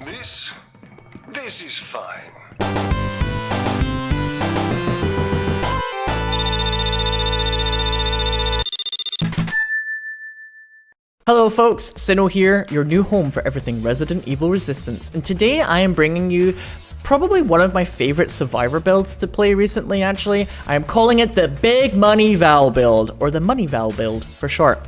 This is fine. Hello folks, Sinow here, your new home for everything Resident Evil Resistance, and today I am bringing you probably one of my favorite survivor builds to play recently actually. I am calling it the Big Money Val build, or the Money Val build for short.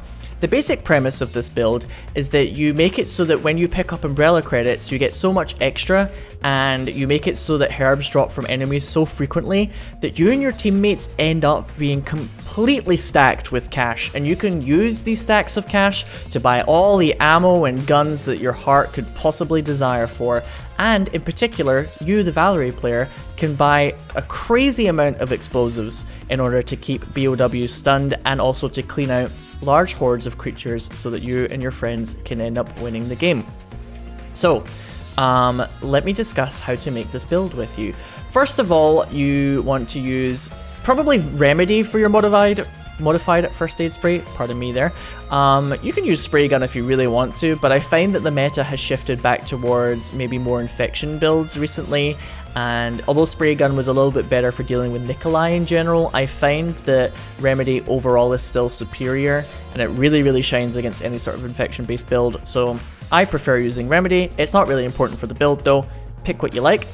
The basic premise of this build is that you make it so that when you pick up umbrella credits, you get so much extra, and you make it so that herbs drop from enemies so frequently that you and your teammates end up being completely stacked with cash, and you can use these stacks of cash to buy all the ammo and guns that your heart could possibly desire for. And in particular, you, the Valerie player, can buy a crazy amount of explosives in order to keep BOWs stunned and also to clean out large hordes of creatures so that you and your friends can end up winning the game. So, let me discuss how to make this build with you. First of all, you want to use probably Remedy for your modified first aid spray, pardon me there. You can use spray gun if you really want to, but I find that the meta has shifted back towards maybe more infection builds recently, and although spray gun was a little bit better for dealing with Nikolai in general, I find that Remedy overall is still superior, and it really shines against any sort of infection based build, so I prefer using Remedy. It's not really important for the build though, pick what you like.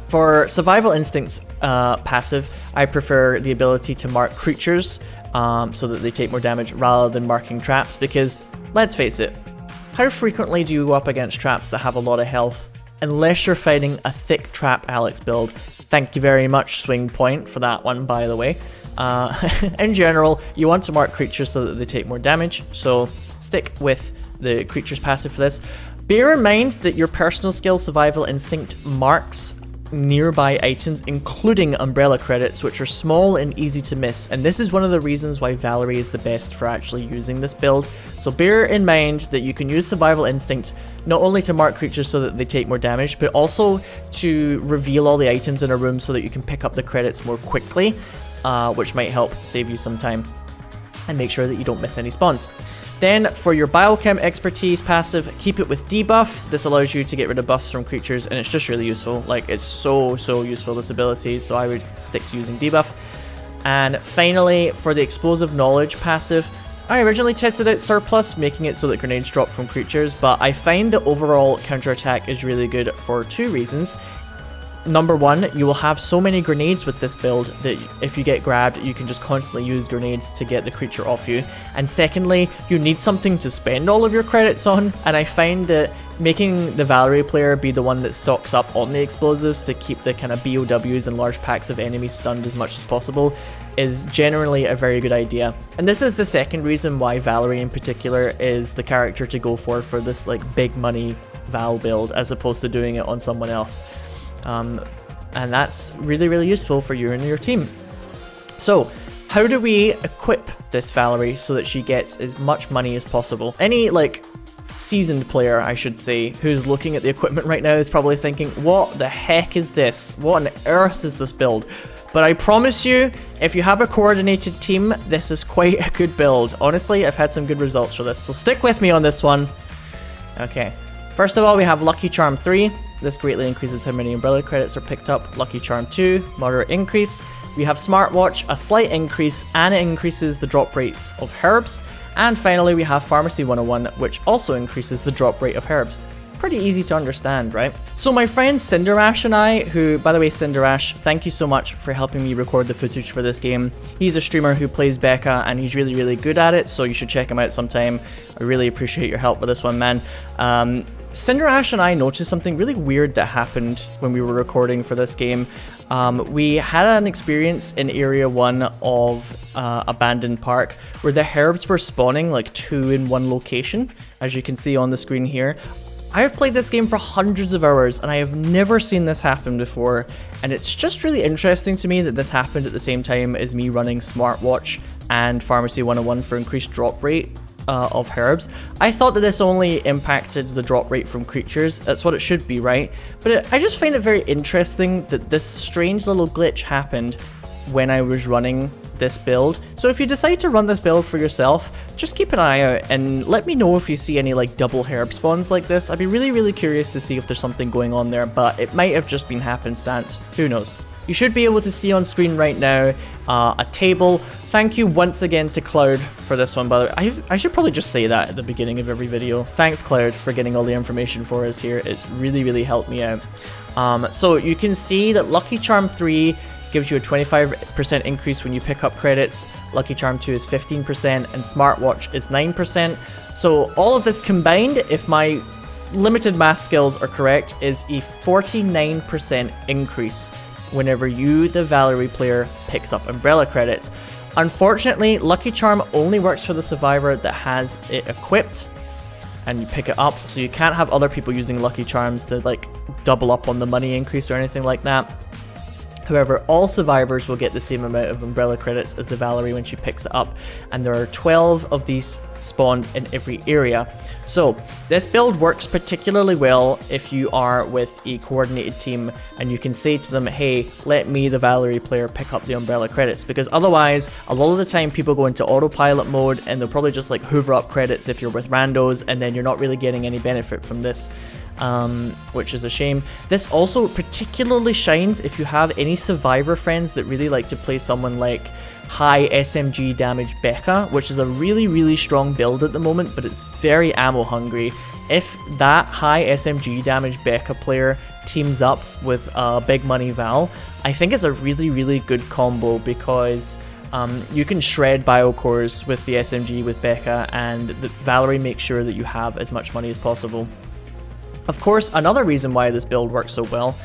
For Survival Instinct's passive, I prefer the ability to mark creatures so that they take more damage rather than marking traps, because, let's face it, how frequently do you go up against traps that have a lot of health? Unless you're fighting a thick trap Alex build. Thank you very much, Swing Point, for that one, by the way. In general, you want to mark creatures so that they take more damage, so stick with the creatures passive for this. Bear in mind that your personal skill Survival Instinct marks nearby items, including umbrella credits, which are small and easy to miss, and this is one of the reasons why Valerie is the best for actually using this build. So bear in mind that you can use Survival Instinct not only to mark creatures so that they take more damage, but also to reveal all the items in a room so that you can pick up the credits more quickly, which might help save you some time and make sure that you don't miss any spawns. Then for your Biochem Expertise passive, keep it with debuff. This allows you to get rid of buffs from creatures, and it's just really useful. Like, it's so useful, this ability, so I would stick to using debuff. And finally, for the Explosive Knowledge passive, I originally tested out Surplus, making it so that grenades drop from creatures, but I find the overall counterattack is really good for two reasons. Number one, you will have so many grenades with this build that if you get grabbed, you can just constantly use grenades to get the creature off you. And secondly, you need something to spend all of your credits on, and I find that making the Valerie player be the one that stocks up on the explosives to keep the kind of BOWs and large packs of enemies stunned as much as possible is generally a very good idea. And this is the second reason why Valerie in particular is the character to go for this like big money Val build, as opposed to doing it on someone else. And that's really useful for you and your team. So, how do we equip this Valerie so that she gets as much money as possible? Any, like, seasoned player, I should say, who's looking at the equipment right now is probably thinking, what the heck is this? What on earth is this build? But I promise you, if you have a coordinated team, this is quite a good build. Honestly, I've had some good results for this, so stick with me on this one. Okay, first of all, we have Lucky Charm 3. This greatly increases how many umbrella credits are picked up. Lucky Charm 2, moderate increase. We have Smartwatch, a slight increase, and it increases the drop rates of herbs. And finally, we have Pharmacy 101, which also increases the drop rate of herbs. Pretty easy to understand, right? So my friend Cinderash and I, who, by the way, Cinderash, thank you so much for helping me record the footage for this game. He's a streamer who plays Becca, and he's really good at it, so you should check him out sometime. I really appreciate your help with this one, man. Cinderash and I noticed something really weird that happened when we were recording for this game. We had an experience in Area 1 of Abandoned Park where the herbs were spawning like 2 in one location, as you can see on the screen here. I have played this game for hundreds of hours and I have never seen this happen before, and it's just really interesting to me that this happened at the same time as me running Smartwatch and Pharmacy 101 for increased drop rate of herbs. I thought that this only impacted the drop rate from creatures. That's what it should be, right? But I just find it very interesting that this strange little glitch happened when I was running this build. So if you decide to run this build for yourself, just keep an eye out and let me know if you see any like double herb spawns like this. I'd be really curious to see if there's something going on there, but it might have just been happenstance. Who knows? You should be able to see on screen right now a table. Thank you once again to Cloud for this one, by the way. I should probably just say that at the beginning of every video. Thanks, Cloud, for getting all the information for us here. It's really helped me out. So you can see that Lucky Charm 3 gives you a 25% increase when you pick up credits. Lucky Charm 2 is 15% and Smartwatch is 9%. So all of this combined, if my limited math skills are correct, is a 49% increase whenever you, the Valerie player, picks up umbrella credits. Unfortunately, Lucky Charm only works for the survivor that has it equipped and you pick it up, so you can't have other people using Lucky Charms to like double up on the money increase or anything like that. However, all survivors will get the same amount of umbrella credits as the Valerie when she picks it up, and there are 12 of these spawned in every area. So this build works particularly well if you are with a coordinated team and you can say to them, hey, let me, the Valerie player, pick up the umbrella credits, because otherwise a lot of the time people go into autopilot mode and they'll probably just like hoover up credits if you're with randos, and then you're not really getting any benefit from this. Which is a shame. This also particularly shines if you have any survivor friends that really like to play someone like high SMG damage Becca, which is a really strong build at the moment, but it's very ammo hungry. If that high SMG damage Becca player teams up with Big Money Val, I think it's a really good combo, because you can shred biocores with the SMG with Becca, and the Valerie makes sure that you have as much money as possible. Of course, another reason why this build works so well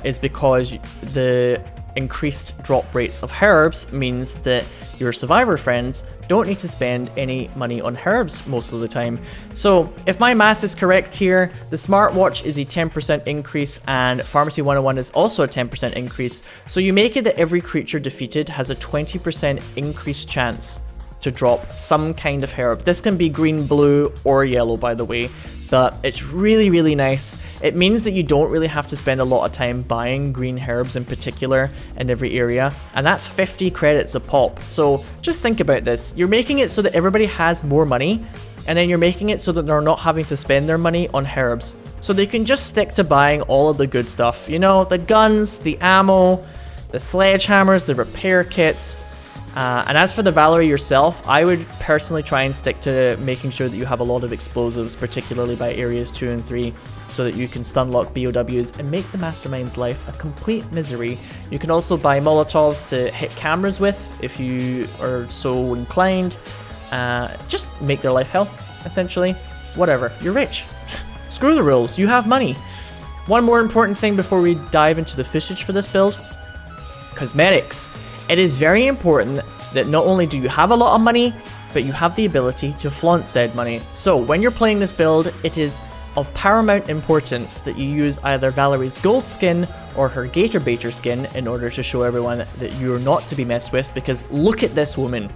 is because the increased drop rates of herbs means that your survivor friends don't need to spend any money on herbs most of the time. So if my math is correct here, the smartwatch is a 10% increase and Pharmacy 101 is also a 10% increase. So you make it that every creature defeated has a 20% increased chance to drop some kind of herb. This can be green, blue, or yellow, by the way. But it's really nice. It means that you don't really have to spend a lot of time buying green herbs in particular in every area, and that's 50 credits a pop. So just think about this. You're making it so that everybody has more money, and then you're making it so that they're not having to spend their money on herbs. So they can just stick to buying all of the good stuff. You know, the guns, the ammo, the sledgehammers, the repair kits. And as for the Valerie yourself, I would personally try and stick to making sure that you have a lot of explosives, particularly by areas 2 and 3, so that you can stunlock BOWs and make the Mastermind's life a complete misery. You can also buy Molotovs to hit cameras with if you are so inclined. Just make their life hell, essentially. Whatever, you're rich. Screw the rules, you have money. One more important thing before we dive into the footage for this build: cosmetics. It is very important that not only do you have a lot of money, but you have the ability to flaunt said money. So when you're playing this build, it is of paramount importance that you use either Valerie's gold skin or her gator baiter skin in order to show everyone that you're not to be messed with, because look at this woman.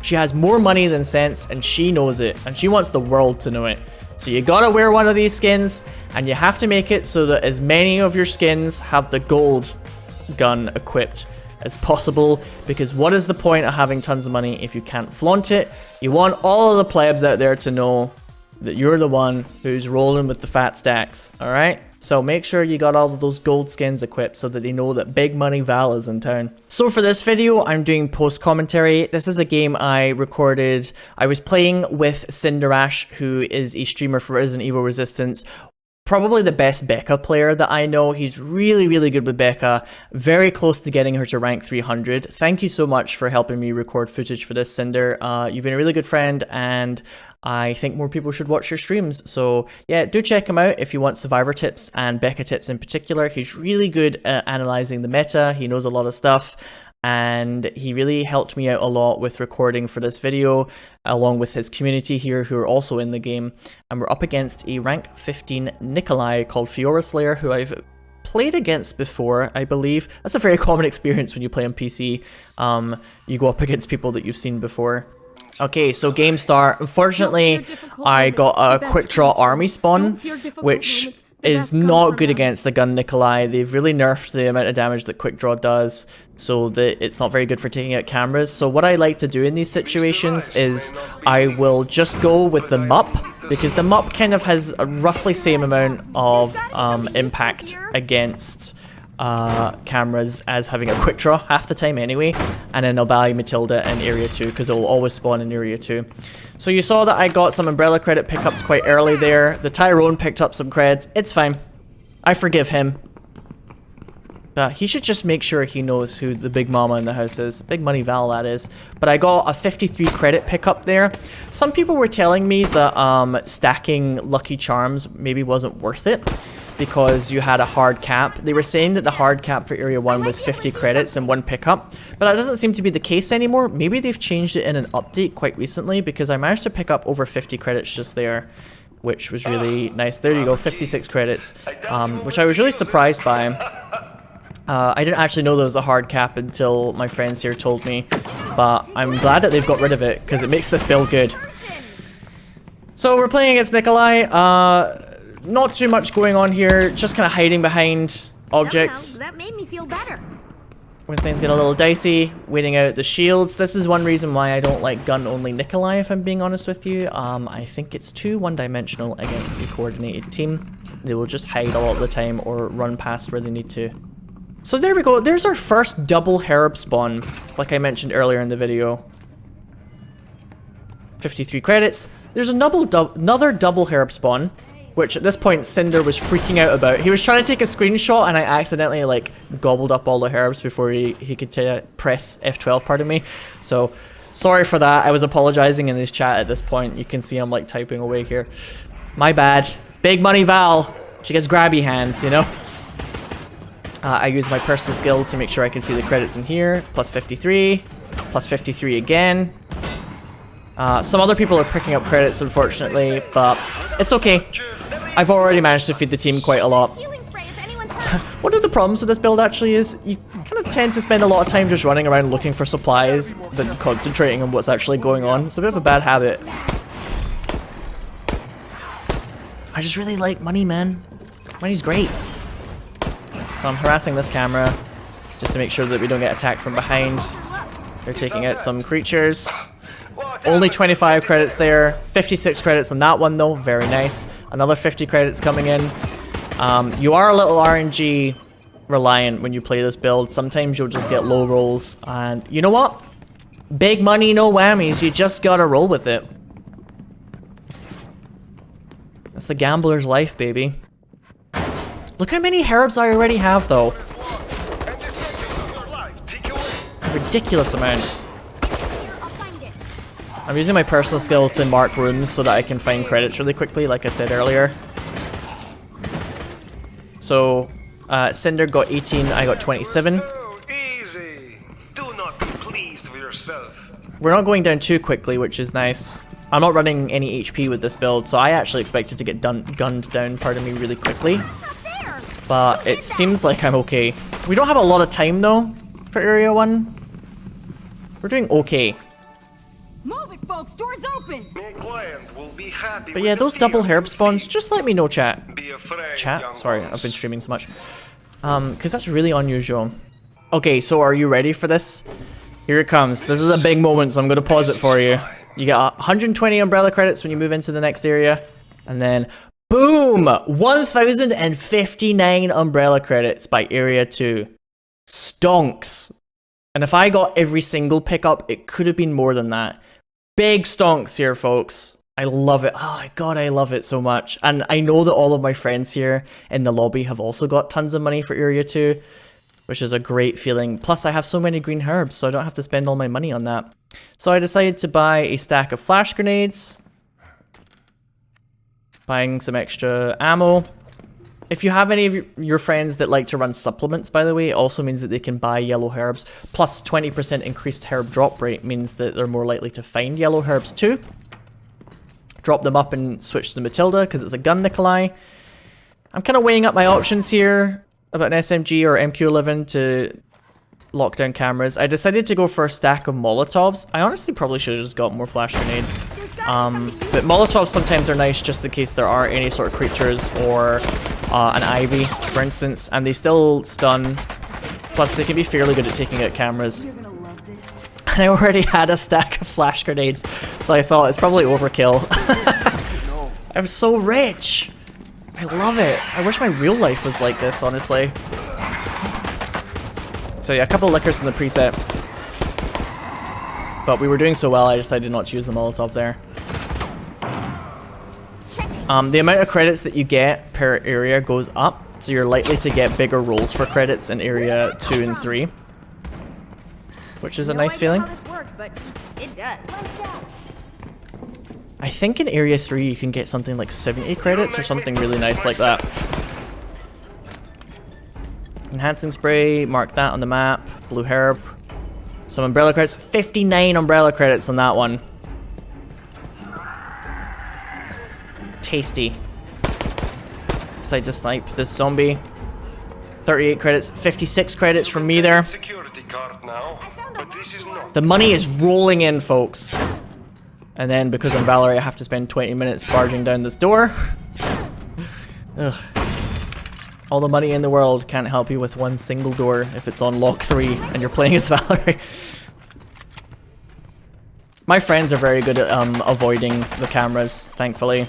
She has more money than sense and she knows it, and she wants the world to know it. So you gotta wear one of these skins, and you have to make it so that as many of your skins have the gold gun equipped as possible, because what is the point of having tons of money if you can't flaunt it? You want all of the plebs out there to know that you're the one who's rolling with the fat stacks, alright? So make sure you got all of those gold skins equipped so that they know that Big Money Val is in town. So for this video, I'm doing post commentary. This is a game I recorded. I was playing with Cinderash, who is a streamer for Resident Evil Resistance. Probably the best Becca player that I know. He's really good with Becca, very close to getting her to rank 300. Thank you so much for helping me record footage for this, Cinder. You've been a really good friend, and I think more people should watch your streams. So yeah, do check him out if you want survivor tips and Becca tips in particular. He's really good at analyzing the meta. He knows a lot of stuff, and he really helped me out a lot with recording for this video, along with his community here who are also in the game. And we're up against a rank 15 Nikolai called Fiora Slayer, who I've played against before, I believe. That's a very common experience when you play on PC. You go up against people that you've seen before. Okay, so game start. Unfortunately, I got a quick draw army spawn, which is not good against the gun Nikolai. They've really nerfed the amount of damage that quick draw does, so that it's not very good for taking out cameras. So what I like to do in these situations is I will just go with the MUP, because the MUP kind of has a roughly same amount of impact against cameras as having a quick draw half the time anyway, and then I'll buy Matilda in area 2 because it will always spawn in area 2. So you saw that I got some umbrella credit pickups quite early there. The Tyrone picked up some creds. It's fine. I forgive him. He should just make sure he knows who the big mama in the house is. Big money Val, that is. But I got a 53 credit pickup there. Some people were telling me that stacking Lucky Charms maybe wasn't worth it because you had a hard cap. They were saying that the hard cap for Area 1 was 50 credits and 1 pickup, but that doesn't seem to be the case anymore. Maybe they've changed it in an update quite recently, because I managed to pick up over 50 credits just there, which was really nice. There you go, 56 credits, which I was really surprised by. I didn't actually know there was a hard cap until my friends here told me, but I'm glad that they've got rid of it, because it makes this build good. So we're playing against Nikolai. Not too much going on here, just kind of hiding behind objects. Somehow, that made me feel better. When things get a little dicey, waiting out the shields. This is one reason why I don't like gun-only Nikolai, if I'm being honest with you. I think it's too one-dimensional against a coordinated team. They will just hide a lot of the time or run past where they need to. So there we go. There's our first double herb spawn, like I mentioned earlier in the video. 53 credits. There's another double herb spawn, which at this point Cinder was freaking out about. He was trying to take a screenshot and I accidentally like gobbled up all the herbs before he could press F12, pardon me. So sorry for that. I was apologizing in his chat at this point. You can see I'm like typing away here. My bad. Big money Val. She gets grabby hands, you know. I use my personal skill to make sure I can see the credits in here. Plus 53. Plus 53 again. Some other people are picking up credits, unfortunately, but it's okay. I've already managed to feed the team quite a lot. One of the problems with this build actually is you kind of tend to spend a lot of time just running around looking for supplies than concentrating on what's actually going on. It's a bit of a bad habit. I just really like money, man. Money's great. So I'm harassing this camera just to make sure that we don't get attacked from behind. They're taking out some creatures. Only 25 credits there, 56 credits on that one though, very nice. Another 50 credits coming in. You are a little RNG reliant when you play this build. Sometimes you'll just get low rolls, and you know what? Big money, no whammies, you just gotta roll with it. That's the gambler's life, baby. Look how many herbs I already have though. A ridiculous amount. I'm using my personal skill to mark rooms so that I can find credits really quickly, like I said earlier. So, Cinder got 18, I got 27. Easy. Do not be pleased with yourself. We're not going down too quickly, which is nice. I'm not running any HP with this build, so I actually expected to get gunned down, pardon me, really quickly. But it seems like I'm okay. We don't have a lot of time though for Area 1. We're doing okay. Move it, folks. Doors open. My client will be happy. But yeah, those double herb spawns, just let me know, chat. Be afraid, Chat? young Sorry, ones. I've been streaming so much. Because that's really unusual. Okay, so are you ready for this? Here it comes. This is a big moment, so I'm going to pause it for you. You get 120 umbrella credits when you move into the next area. And then, boom! 1,059 umbrella credits by Area 2. Stonks. And if I got every single pickup, it could have been more than that. Big stonks here, folks. I love it. Oh my god, I love it so much. And I know that all of my friends here in the lobby have also got tons of money for Area 2, which is a great feeling. Plus, I have so many green herbs, so I don't have to spend all my money on that. So I decided to buy a stack of flash grenades, buying some extra ammo. If you have any of your friends that like to run supplements, by the way, it also means that they can buy yellow herbs. Plus 20% increased herb drop rate means that they're more likely to find yellow herbs too. Drop them up and switch to Matilda because it's a gun Nikolai. I'm kind of weighing up my options here about an SMG or MQ-11 to lock down cameras. I decided to go for a stack of Molotovs. I honestly probably should have just got more flash grenades. But Molotovs sometimes are nice just in case there are any sort of creatures or an Ivy, for instance, and they still stun. Plus, they can be fairly good at taking out cameras. You're gonna love this. And I already had a stack of flash grenades, so I thought it's probably overkill. I'm so rich. I love it. I wish my real life was like this, honestly. So yeah, a couple of lickers in the preset. But we were doing so well, I decided not to use the Molotov there. The amount of credits that you get per area goes up, so you're likely to get bigger rolls for credits in area 2 and 3. Which is a nice feeling. How this works, but it does. I think in area 3 you can get something like 70 credits or something really nice like that. Enhancing spray, mark that on the map. Blue herb. Some umbrella credits. 59 umbrella credits on that one. Tasty. Decide to snipe this zombie. 38 credits. 56 credits from me there. Security card now, but this is not. The money is rolling in, folks. And then because I'm Valerie, I have to spend 20 minutes barging down this door. Ugh. All the money in the world can't help you with one single door if it's on lock 3 and you're playing as Valerie. My friends are very good at avoiding the cameras, thankfully.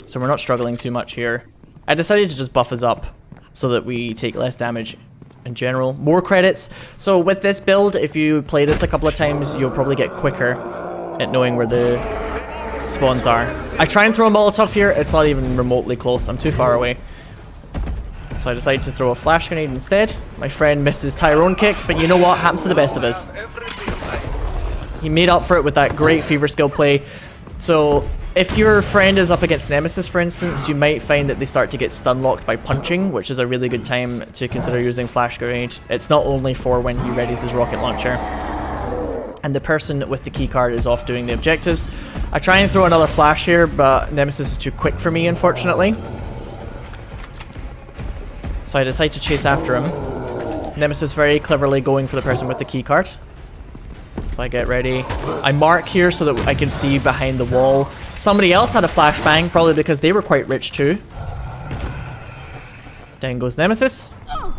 So we're not struggling too much here. I decided to just buff us up so that we take less damage in general. More credits. So with this build, if you play this a couple of times, you'll probably get quicker at knowing where the spawns are. I try and throw a Molotov here, it's not even remotely close, I'm too far away. So I decided to throw a flash grenade instead. My friend missed his Tyrone kick, but you know what happens to the best of us. He made up for it with that great fever skill play. So if your friend is up against Nemesis, for instance, you might find that they start to get stun locked by punching, which is a really good time to consider using flash grenade. It's not only for when he readies his rocket launcher. And the person with the keycard is off doing the objectives. I try and throw another flash here, but Nemesis is too quick for me, unfortunately. So I decide to chase after him. Nemesis very cleverly going for the person with the keycard. So I get ready. I mark here so that I can see behind the wall. Somebody else had a flashbang, probably because they were quite rich too. Down goes Nemesis. Now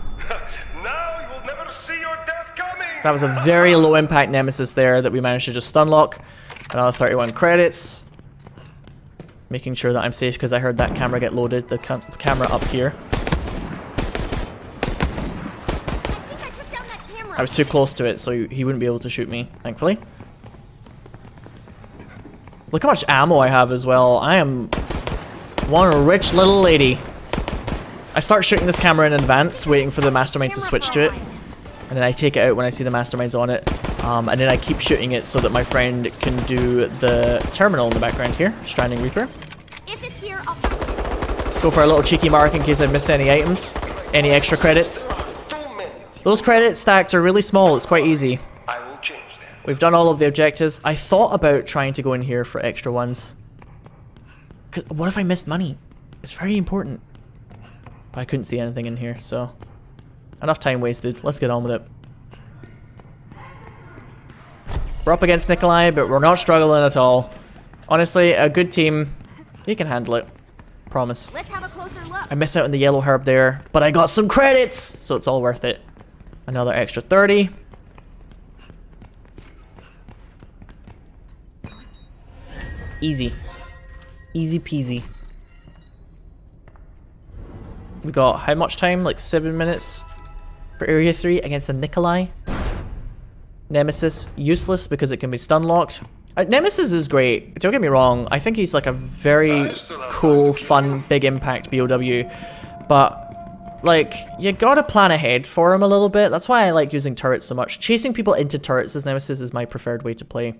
you will never see your death coming. That was a very low impact Nemesis there that we managed to just stun lock. Another 31 credits. Making sure that I'm safe because I heard that camera get loaded. The camera up here. I was too close to it, so he wouldn't be able to shoot me, thankfully. Look how much ammo I have as well. I am one rich little lady. I start shooting this camera in advance, waiting for the mastermind to switch to it. And then I take it out when I see the mastermind's on it. And then I keep shooting it so that my friend can do the terminal in the background here. Stranding Reaper. If it's here, I'll Go for a little cheeky mark in case I missed any items. Any extra credits. Those credit stacks are really small, it's quite easy. I will change that. We've done all of the objectives. I thought about trying to go in here for extra ones. 'Cause what if I missed money? It's very important. But I couldn't see anything in here, so... Enough time wasted. Let's get on with it. We're up against Nikolai, but we're not struggling at all. Honestly, a good team, you can handle it. Promise. Let's have a closer look. I miss out on the yellow herb there, but I got some credits, so it's all worth it. Another extra 30. Easy. Easy peasy. We got how much time? Like 7 minutes for area 3 against the Nikolai. Nemesis, useless because it can be stun locked. Nemesis is great, don't get me wrong. I think he's like a very cool, fun, big impact BOW. But like, you gotta plan ahead for him a little bit. That's why I like using turrets so much. Chasing people into turrets as Nemesis is my preferred way to play.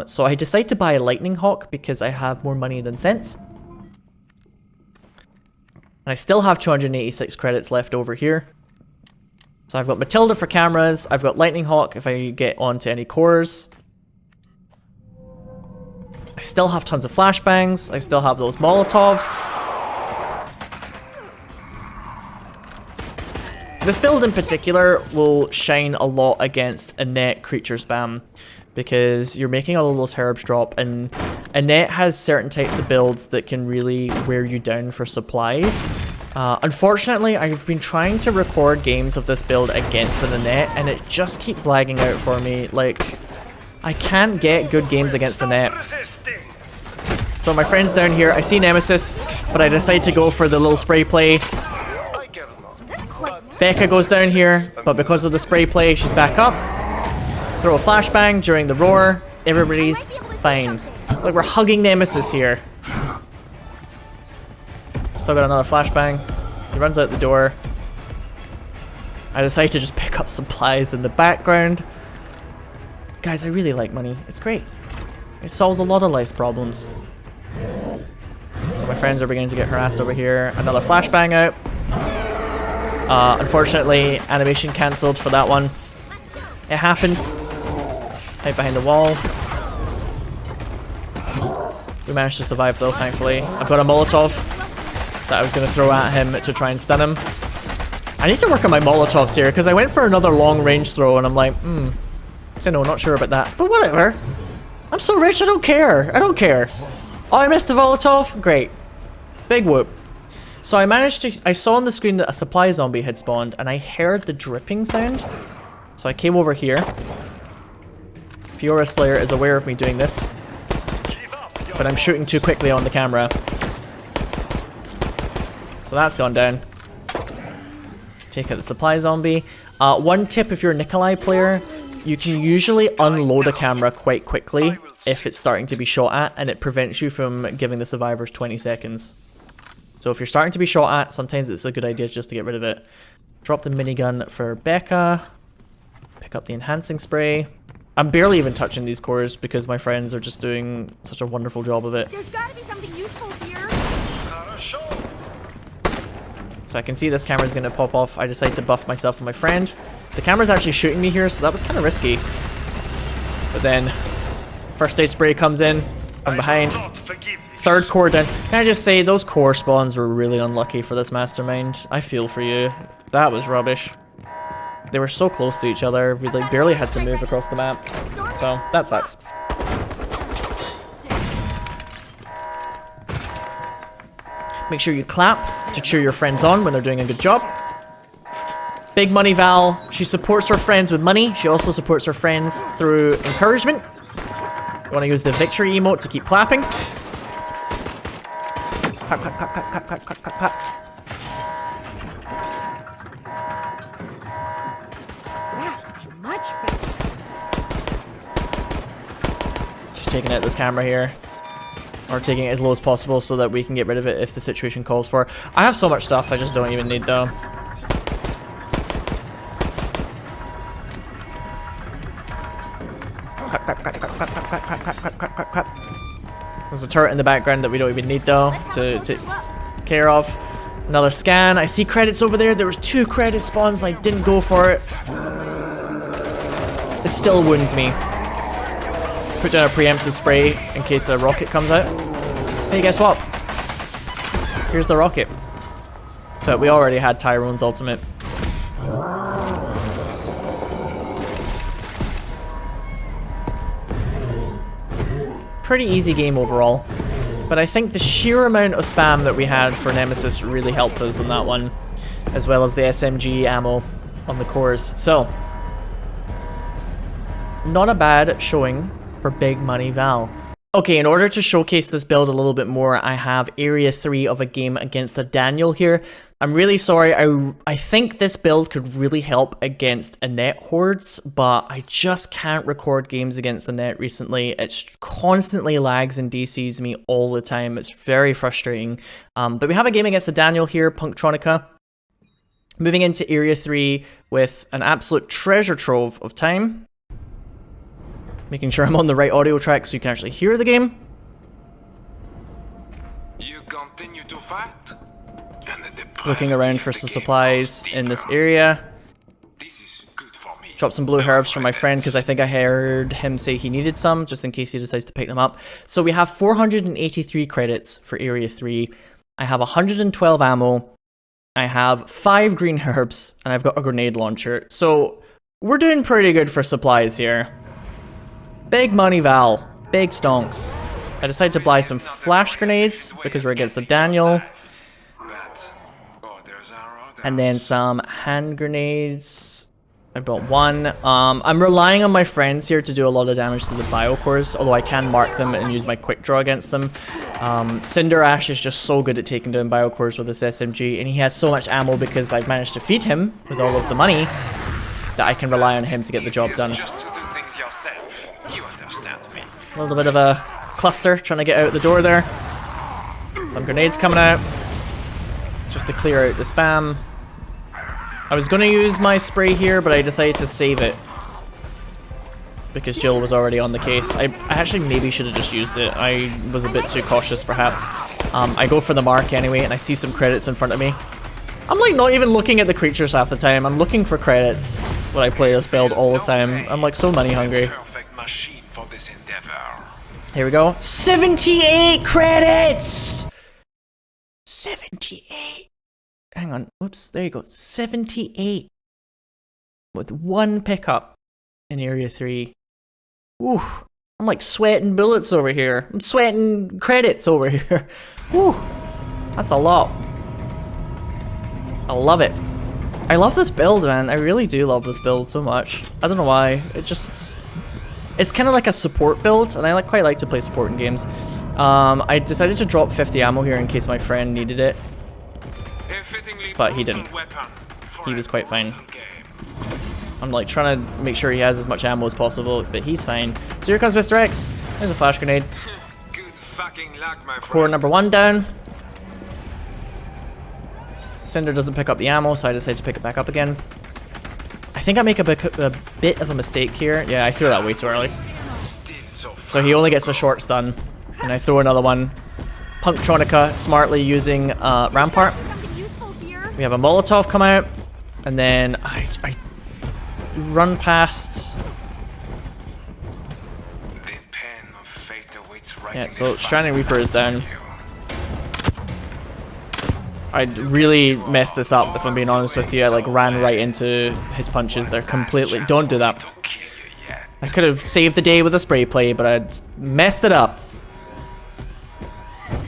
So I decide to buy a Lightning Hawk because I have more money than sense. And I still have 286 credits left over here. So I've got Matilda for cameras. I've got Lightning Hawk if I get onto any cores. I still have tons of flashbangs. I still have those Molotovs. This build in particular will shine a lot against a net creature spam because you're making all of those herbs drop, and Annette has certain types of builds that can really wear you down for supplies. Unfortunately, I've been trying to record games of this build against an Annette, and it just keeps lagging out for me. Like, I can't get good games against Annette. So my friend's down here. I see Nemesis, but I decide to go for the little spray play. Becca goes down here, but because of the spray play, she's back up. Throw a flashbang during the roar. Everybody's fine. Like, we're hugging Nemesis here. Still got another flashbang. He runs out the door. I decide to just pick up supplies in the background. Guys, I really like money. It's great. It solves a lot of life's problems. So my friends are beginning to get harassed over here. Another flashbang out. Unfortunately, animation cancelled for that one. It happens. Hide behind the wall. We managed to survive though, thankfully. I've got a Molotov that I was going to throw at him to try and stun him. I need to work on my Molotovs here, because I went for another long range throw and I'm like, Sinow, not sure about that. But whatever. I'm so rich, I don't care. I don't care. Oh, I missed a Molotov? Great. Big whoop. So I saw on the screen that a supply zombie had spawned, and I heard the dripping sound. So I came over here. Fiora Slayer is aware of me doing this, but I'm shooting too quickly on the camera. So that's gone down. Take out the supply zombie. One tip if you're a Nikolai player, you can usually unload a camera quite quickly if it's starting to be shot at, and it prevents you from giving the survivors 20 seconds. So if you're starting to be shot at, sometimes it's a good idea just to get rid of it. Drop the minigun for Becca. Pick up the enhancing spray. I'm barely even touching these cores because my friends are just doing such a wonderful job of it. There's gotta be something useful here. So I can see this camera's gonna pop off. I decide to buff myself and my friend. The camera's actually shooting me here, so that was kind of risky. But then, first stage spray comes in from behind. Third core down. Can I just say, those core spawns were really unlucky for this mastermind. I feel for you. That was rubbish. They were so close to each other, we like barely had to move across the map. So, that sucks. Make sure you clap to cheer your friends on when they're doing a good job. Big money Val. She supports her friends with money. She also supports her friends through encouragement. You want to use the victory emote to keep clapping. Clap, clap, clap, clap, clap, clap, clap, clap, clap. That's much better. Just taking out this camera here. Or taking it as low as possible so that we can get rid of it if the situation calls for. I have so much stuff I just don't even need though. Clap, clap, clap, clap, clap, clap, clap, clap, clap, clap, clap, clap. There's a turret in the background that we don't even need though to take care of. Another scan. I see credits over there. There was 2 credit spawns and I didn't go for it. It still wounds me. Put down a preemptive spray in case a rocket comes out. Hey, guess what? Here's the rocket. But we already had Tyrone's ultimate. Pretty easy game overall. But I think the sheer amount of spam that we had for Nemesis really helped us in that one. As well as the SMG ammo on the cores. So, not a bad showing for Big Money Val. Okay, in order to showcase this build a little bit more, I have Area 3 of a game against a Daniel here. I'm really sorry, I think this build could really help against Annette hordes, but I just can't record games against Annette recently. It constantly lags and DCs me all the time. It's very frustrating. But we have a game against a Daniel here, Punktronica. Moving into Area 3 with an absolute treasure trove of time. Making sure I'm on the right audio track so you can actually hear the game. You continue to fight? Looking around for some supplies in this area. This is good for me. Drop some blue herbs for my friend because I think I heard him say he needed some just in case he decides to pick them up. So we have 483 credits for Area 3. I have 112 ammo. I have 5 green herbs and I've got a grenade launcher. So we're doing pretty good for supplies here. Big money Val. Big stonks. I decided to buy some flash grenades because we're against the Daniel. And then some hand grenades. I bought one. I'm relying on my friends here to do a lot of damage to the biocores, although I can mark them and use my quick draw against them. Cinder Ash is just so good at taking down biocores with this SMG, and he has so much ammo because I've managed to feed him with all of the money that I can rely on him to get the job done. A little bit of a cluster trying to get out the door there. Some grenades coming out just to clear out the spam. I was going to use my spray here, but I decided to save it because Jill was already on the case. I actually maybe should have just used it. I was a bit too cautious, perhaps. I go for the mark anyway, and I see some credits in front of me. I'm like not even looking at the creatures half the time. I'm looking for credits when I play this build all the time. I'm like so money hungry. Here we go. 78 credits! 78. Hang on, whoops, there you go. 78 with one pickup in Area 3. Ooh, I'm like sweating bullets over here. I'm sweating credits over here. Ooh, that's a lot. I love it. I love this build, man. I really do love this build so much. I don't know why. It's kind of like a support build, and I quite like to play support in games. I decided to drop 50 ammo here in case my friend needed it. But he didn't. He was quite fine. I'm like trying to make sure he has as much ammo as possible, but he's fine. So here comes Mr. X. There's a flash grenade. Core number 1 down. Cinder doesn't pick up the ammo, so I decide to pick it back up again. I think I make a bit of a mistake here. Yeah, I threw that way too early. So he only gets a short stun, and I throw another one. Punctronica smartly using Rampart. We have a Molotov come out, and then I run past. Yeah, so Stranding Reaper is down. I really messed this up, if I'm being honest with you. I like ran right into his punches there completely. Don't do that. I could have saved the day with a spray play, but I messed it up.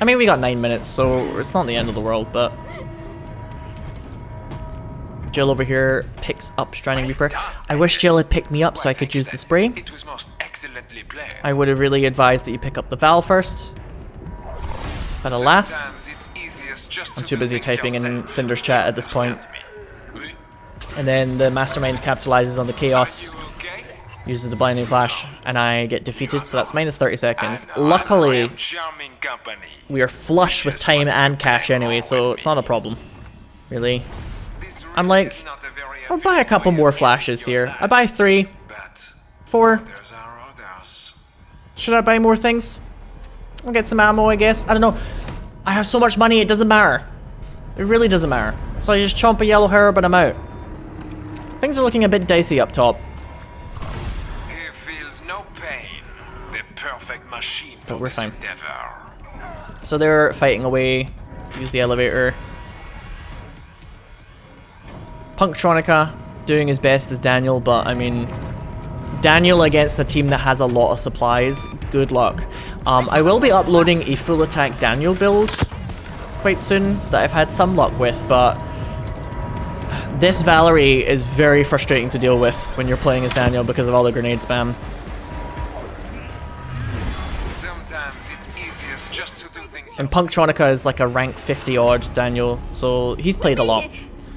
I mean, we got 9 minutes, so it's not the end of the world, but... Jill over here picks up Stranding Reaper. I wish Jill had picked me up so I could use the spray. I would have really advised that you pick up the Val first. But alas, I'm too busy typing in Cinder's chat at this point. And then the Mastermind capitalizes on the chaos, uses the Blinding Flash, and I get defeated, so that's minus 30 seconds. Luckily, we are flush with time and cash anyway, so it's not a problem, really. I'm like, I'll buy a couple more flashes here. I buy 3, 4. Should I buy more things? I'll get some ammo, I guess. I don't know. I have so much money, it doesn't matter. It really doesn't matter. So I just chomp a yellow herb and I'm out. Things are looking a bit dicey up top. He feels no pain. The perfect machine But we're fine. endeavor. So they're fighting away. Use the elevator. Punctronica doing his best as Daniel, but I mean, Daniel against a team that has a lot of supplies, good luck. I will be uploading a full attack Daniel build quite soon that I've had some luck with, but this Valerie is very frustrating to deal with when you're playing as Daniel because of all the grenade spam. Sometimes it's easiest just to do things. And Punctronica is like a rank 50 odd Daniel, so he's played a lot.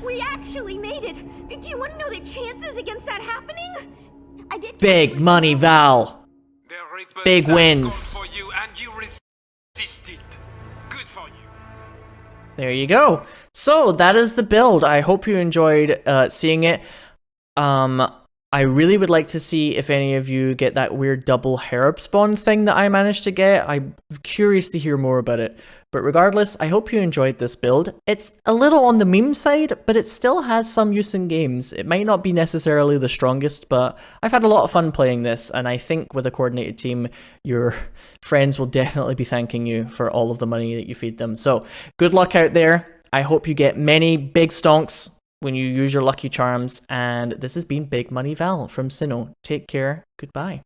We actually made it. Do you want to know the chances against that happening? I did. Big money, Val. The Reaper Big sat wins. for you and you resisted. Good for you. There you go. So that is the build. I hope you enjoyed seeing it. I really would like to see if any of you get that weird double herb spawn thing that I managed to get. I'm curious to hear more about it. But regardless, I hope you enjoyed this build. It's a little on the meme side, but it still has some use in games. It might not be necessarily the strongest, but I've had a lot of fun playing this, and I think with a coordinated team, your friends will definitely be thanking you for all of the money that you feed them. So good luck out there. I hope you get many big stonks when you use your lucky charms, and this has been Big Money Val from Sinow. Take care. Goodbye.